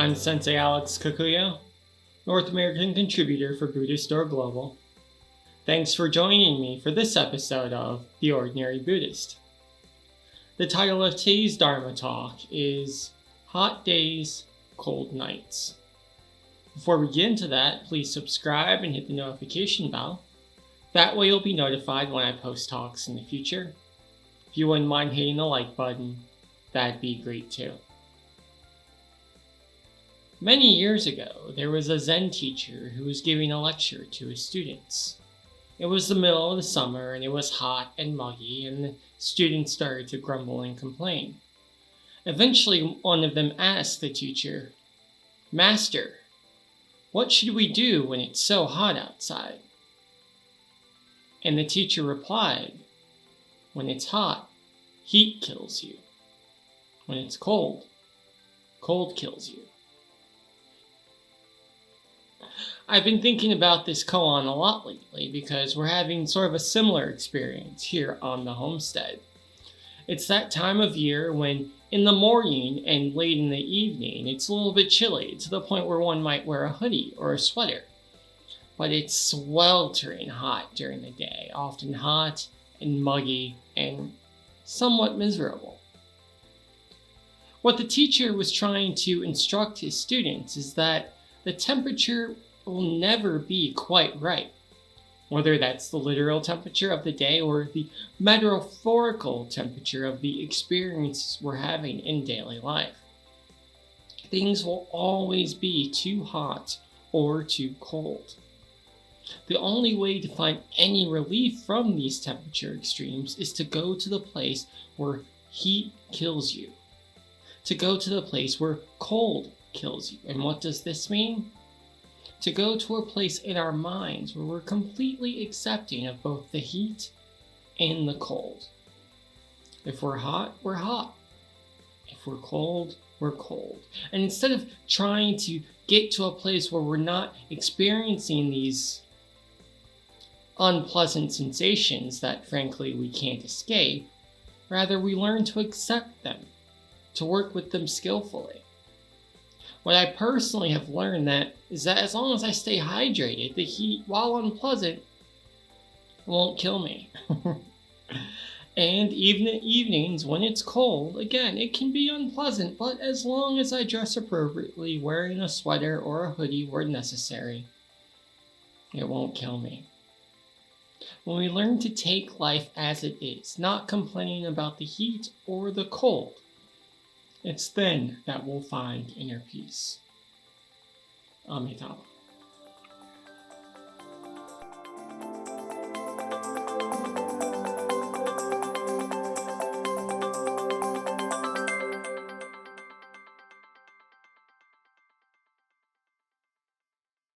I'm Sensei Alex Kakuyo, North American contributor for Buddhist Global. Thanks for joining me for this episode of The Ordinary Buddhist. The title of today's Dharma talk is Hot Days, Cold Nights. Before we get into that, please subscribe and hit the notification bell. That way you'll be notified when I post talks in the future. If you wouldn't mind hitting the like button, that'd be great too. Many years ago, there was a Zen teacher who was giving a lecture to his students. It was the middle of the summer and it was hot and muggy, and the students started to grumble and complain. Eventually, one of them asked the teacher, "Master, what should we do when it's so hot outside?" And the teacher replied, "When it's hot, heat kills you. When it's cold, cold kills you." I've been thinking about this koan a lot lately because we're having sort of a similar experience here on the homestead. It's that time of year when in the morning and late in the evening it's a little bit chilly to the point where one might wear a hoodie or a sweater. But it's sweltering hot during the day, often hot and muggy and somewhat miserable. What the teacher was trying to instruct his students is that the temperature will never be quite right, whether that's the literal temperature of the day or the metaphorical temperature of the experiences we're having in daily life. Things will always be too hot or too cold. The only way to find any relief from these temperature extremes is to go to the place where heat kills you, to go to the place where cold kills you. And what does this mean? To go to a place in our minds where we're completely accepting of both the heat and the cold. If we're hot, we're hot. If we're cold, we're cold. And instead of trying to get to a place where we're not experiencing these unpleasant sensations that frankly we can't escape, rather we learn to accept them, to work with them skillfully. What I personally have learned is that as long as I stay hydrated, the heat, while unpleasant, won't kill me. And even in evenings when it's cold, again, it can be unpleasant, but as long as I dress appropriately, wearing a sweater or a hoodie where necessary, it won't kill me. When we learn to take life as it is, not complaining about the heat or the cold, it's then that we'll find inner peace. Amitabha.